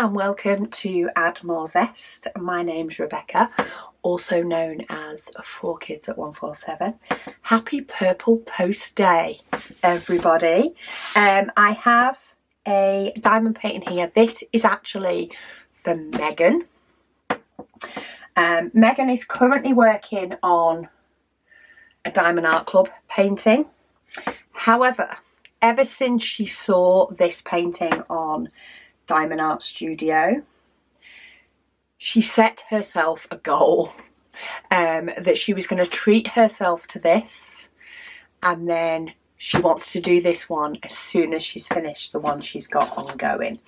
and welcome to Add More Zest. My name's Rebecca, also known as 4Kids at 147. Happy Purple Post Day, everybody. I have a diamond painting here. This is actually for Megan. Megan is currently working on a Diamond Art Club painting. However, ever since she saw this painting on Diamond Art Studio, she set herself a goal that she was going to treat herself to this, and then she wants to do this one as soon as she's finished the one she's got ongoing.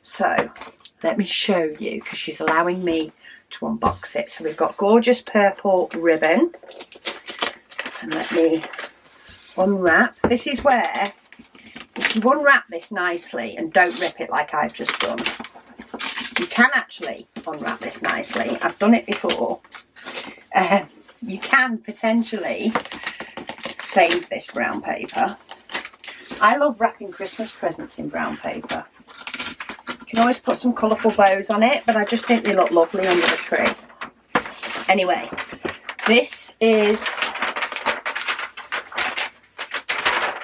So let me show you, because she's allowing me to unbox it. So we've got gorgeous purple ribbon, and let me unwrap. This is where, if you unwrap this nicely and don't rip it like I've just done, you can actually unwrap this nicely. I've done it before. You can potentially save this brown paper. I love wrapping Christmas presents in brown paper. You can always put some colourful bows on it, but I just think they look lovely under the tree. Anyway, this is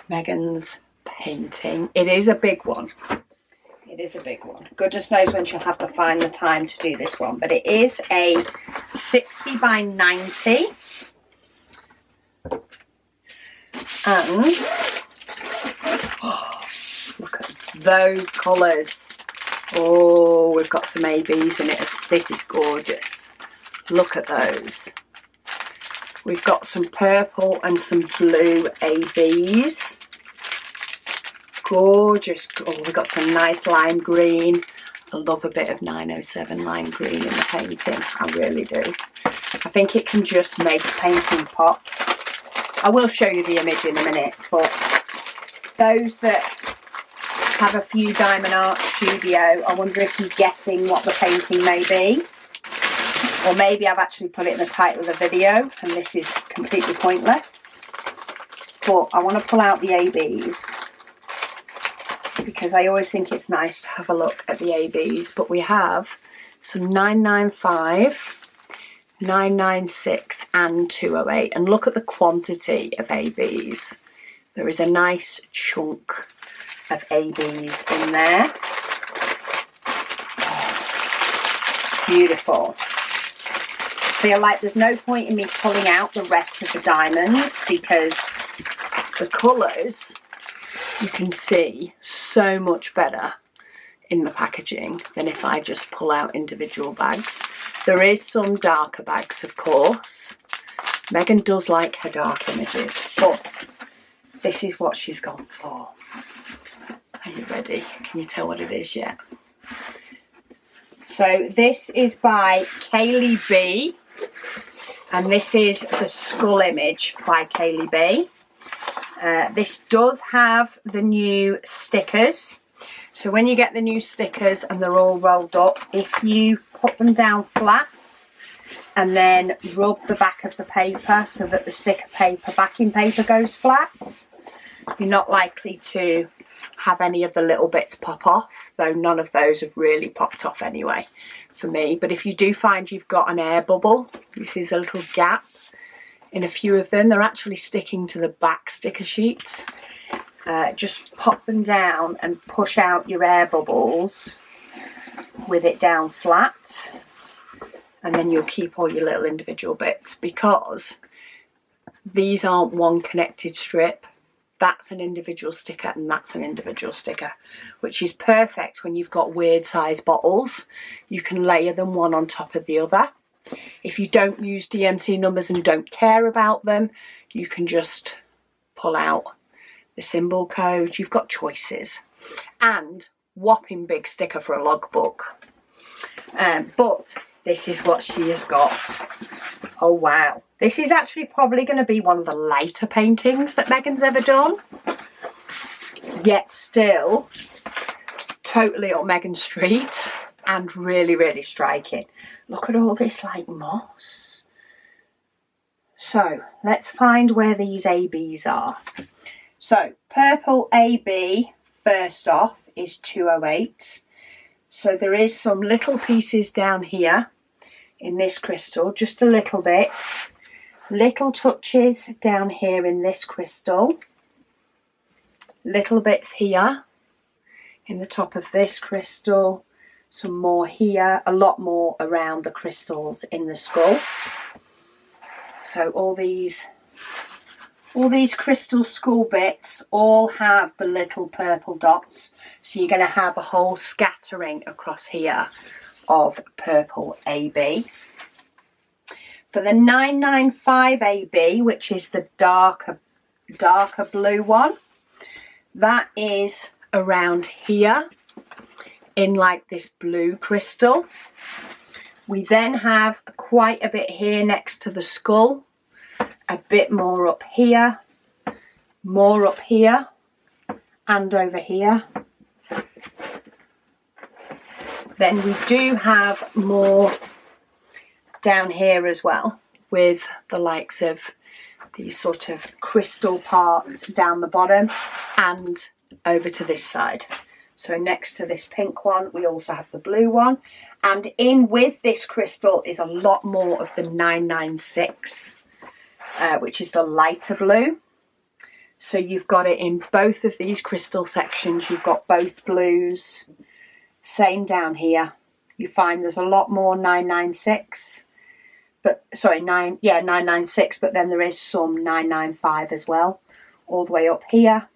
Megan's painting. It is a big one. It is a big one. Goodness knows when she'll have to find the time to do this one, but it is a 60 by 90. And oh, look at those colours. Oh, we've got some ABs in it. This is gorgeous. Look at those. We've got some purple and some blue ABs. Gorgeous. Oh, we've got some nice lime green. I love a bit of 907 lime green in the painting. I really do. I think it can just make the painting pop. I will show you the image in a minute, but those that have a few Diamond Art Studio, I wonder if you're guessing what the painting may be. Or maybe I've actually put it in the title of the video and this is completely pointless. But I want to pull out the ABs, because I always think it's nice to have a look at the ABs. But we have some 995, 996 and 208. And look at the quantity of ABs. There is a nice chunk of ABs in there. Oh, beautiful. I feel like there's no point in me pulling out the rest of the diamonds, because the colours you can see so much better in the packaging than if I just pull out individual bags. There is some darker bags, of course. Megan does like her dark images, but this is what she's gone for. Are you ready? Can you tell what it is yet? So this is by Kaylee B, and this is the skull image by Kaylee B. This does have the new stickers. So when you get the new stickers and they're all rolled up, if you put them down flat and then rub the back of the paper so that the sticker paper, backing paper goes flat, you're not likely to have any of the little bits pop off, though none of those have really popped off anyway for me. But if you do find you've got an air bubble, you see there's a little gap in a few of them, they're actually sticking to the back sticker sheet. Just pop them down and push out your air bubbles with it down flat, and then you'll keep all your little individual bits, because these aren't one connected strip. That's an individual sticker and that's an individual sticker, which is perfect when you've got weird size bottles. You can layer them one on top of the other. If you don't use DMC numbers and don't care about them, you can just pull out the symbol code. You've got choices. And whopping big sticker for a logbook. But this is what she has got. Oh wow. This is actually probably going to be one of the lighter paintings that Megan's ever done. Yet still totally up Megan Street and really, really striking. Look at all this like moss. So let's find where these ABs are. So purple AB first off is 208. So there is some little pieces down here in this crystal, just a little bit. Little touches down here in this crystal. Little bits here in the top of this crystal. Some more here, a lot more around the crystals in the skull. So all these crystal skull bits all have the little purple dots. So you're going to have a whole scattering across here of purple AB. For the 995 AB, which is the darker blue one, that is around here in like this blue crystal. We then have quite a bit here next to the skull, a bit more up here, and over here. Then we do have more down here as well, with the likes of these sort of crystal parts down the bottom and over to this side. So next to this pink one, we also have the blue one. And in with this crystal is a lot more of the 996, which is the lighter blue. So you've got it in both of these crystal sections. You've got both blues. Same down here. You find there's a lot more 996. But, sorry, 996. But then there is some 995 as well. All the way up here.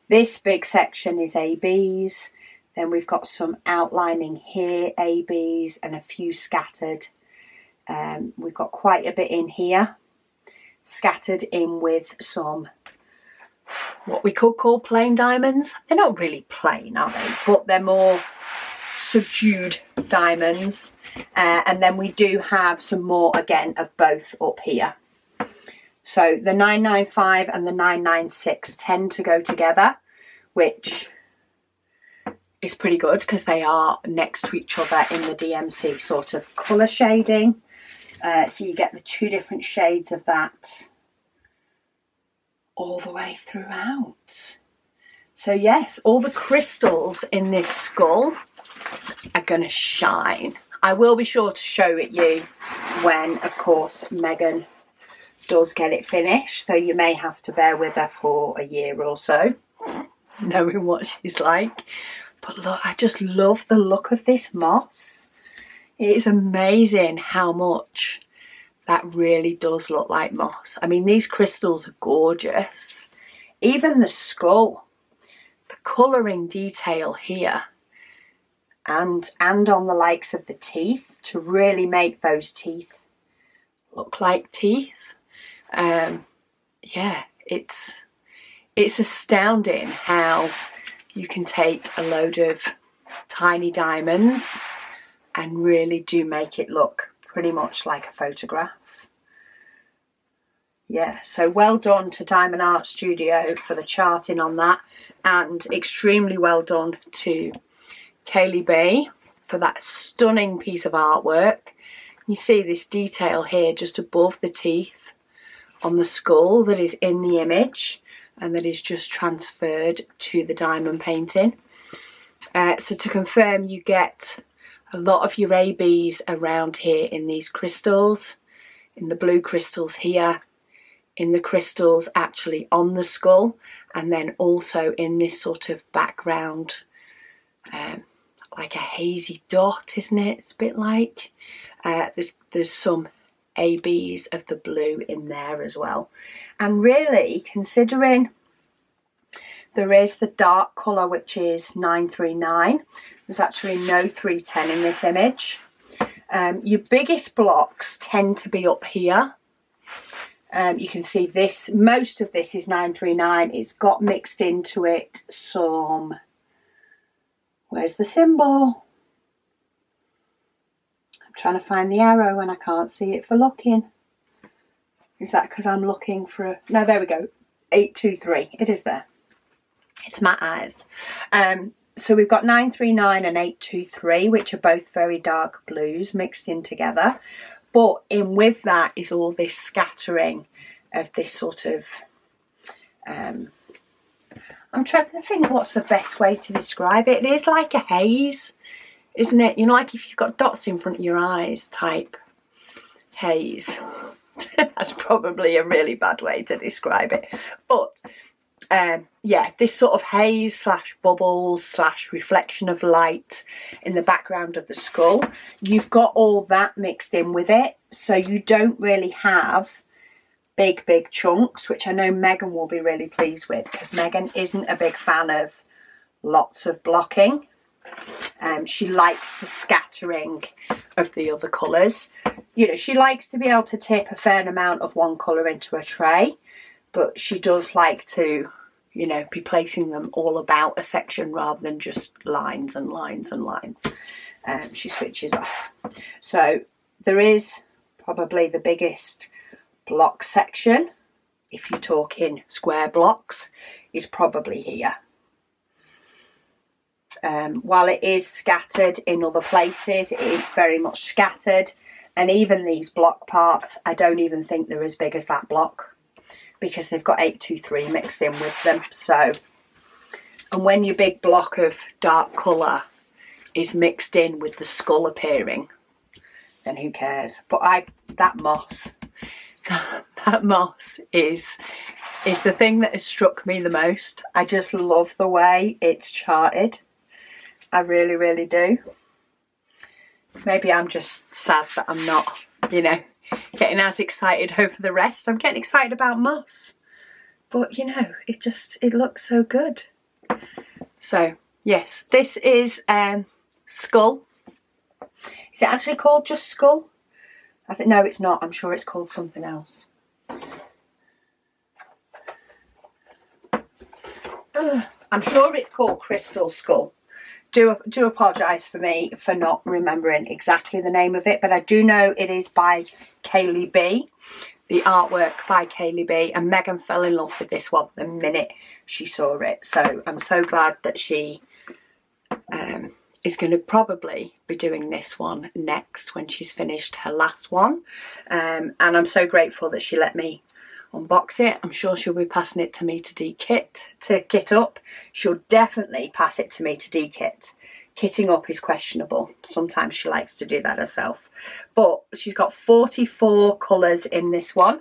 This big section is ABs, then we've got some outlining here, ABs, and a few scattered. We've got quite a bit in here, scattered in with some, what we could call plain diamonds. They're not really plain, are they? But they're more subdued diamonds. And then we do have some more, again, of both up here. So the 995 and the 996 tend to go together, which is pretty good because they are next to each other in the DMC sort of colour shading. So you get the two different shades of that all the way throughout. So yes, all the crystals in this skull are going to shine. I will be sure to show it you when, of course, Megan does get it finished, so you may have to bear with her for a year or so, knowing what she's like. But look, I just love the look of this moss. It is amazing how much that really does look like moss. I mean, these crystals are gorgeous. Even the skull, the colouring detail here, and on the likes of the teeth, to really make those teeth look like teeth. Yeah, it's astounding how you can take a load of tiny diamonds and really do make it look pretty much like a photograph. Yeah, so well done to Diamond Art Studio for the charting on that, and extremely well done to Kaylee B for that stunning piece of artwork. You see this detail here just above the teeth on the skull that is in the image and that is just transferred to the diamond painting. So to confirm, you get a lot of your ABs around here in these crystals, in the blue crystals here, in the crystals actually on the skull, and then also in this sort of background, like a hazy dot, isn't it? It's a bit like. There's some ABs of the blue in there as well. And really, considering there is the dark colour, which is 939, there's actually no 310 in this image. Your biggest blocks tend to be up here. You can see this, most of this is 939. It's got mixed into it some, where's the symbol? I'm trying to find the arrow and I can't see it for looking. Is that because I'm looking for a, no, there we go, 823, it is there. It's my eyes. So we've got 939 and 823, which are both very dark blues mixed in together. But in with that is all this scattering of this sort of, I'm trying to think what's the best way to describe it. It is like a haze. isn't it? You know, like if you've got dots in front of your eyes type haze. That's probably a really bad way to describe it. But yeah, this sort of haze slash bubbles slash reflection of light in the background of the skull, you've got all that mixed in with it, so you don't really have big chunks, which I know Megan will be really pleased with, because Megan isn't a big fan of lots of blocking. She likes the scattering of the other colours. You know, she likes to be able to tip a fair amount of one colour into a tray, but she does like to, you know, be placing them all about a section rather than just lines and lines and lines. She switches off. So there is probably the biggest block section, if you're talking square blocks, is probably here. While it is scattered in other places, it is very much scattered, and even these block parts, I don't even think they're as big as that block, because they've got 823 mixed in with them. So, and when your big block of dark colour is mixed in with the skull appearing, then who cares? But that moss is the thing that has struck me the most. I just love the way it's charted. I really do. Maybe I'm just sad that I'm not, you know, getting as excited over the rest. I'm getting excited about moss, but you know, it looks so good. So yes, this is skull. Is it actually called just skull? I think no, it's not. I'm sure it's called something else. I'm sure it's called Crystal Skull. Do apologise for me for not remembering exactly the name of it, but I do know it is by Kaylee B. The artwork by Kaylee B, and Megan fell in love with this one the minute she saw it. So I'm so glad that she is going to probably be doing this one next when she's finished her last one. And I'm so grateful that she let me unbox it. I'm sure she'll be passing it to me to kit up. She'll definitely pass it to me to dekit. Kitting up is questionable. Sometimes she likes to do that herself. But she's got 44 colours in this one,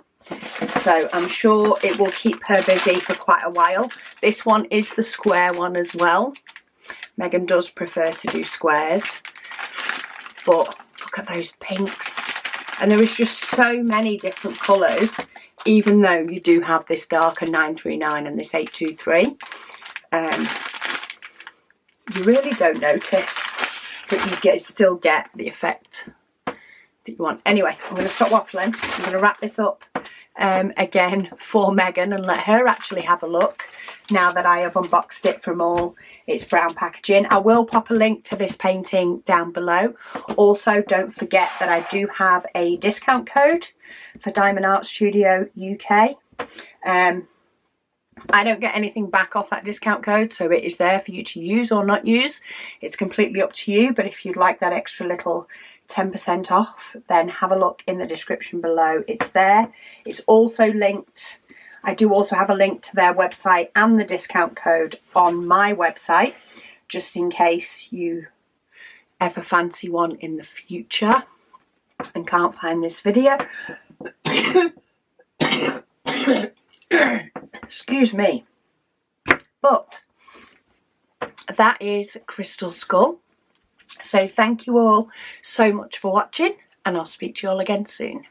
so I'm sure it will keep her busy for quite a while. This one is the square one as well. Megan does prefer to do squares, but look at those pinks. And there is just so many different colours, even though you do have this darker 939 and this 823. You really don't notice, but you still get the effect that you want. Anyway, I'm going to stop waffling. I'm going to wrap this up again for Megan and let her actually have a look now that I have unboxed it from all its brown packaging. I will pop a link to this painting down below. Also, don't forget that I do have a discount code for Diamond Art Studio UK. I don't get anything back off that discount code, so it is there for you to use or not use. It's completely up to you, but if you'd like that extra little 10% off, then have a look in the description below. It's there. It's also linked. I do also have a link to their website and the discount code on my website, just in case you ever fancy one in the future and can't find this video. Excuse me. But that is Crystal Skull. So thank you all so much for watching, and I'll speak to you all again soon.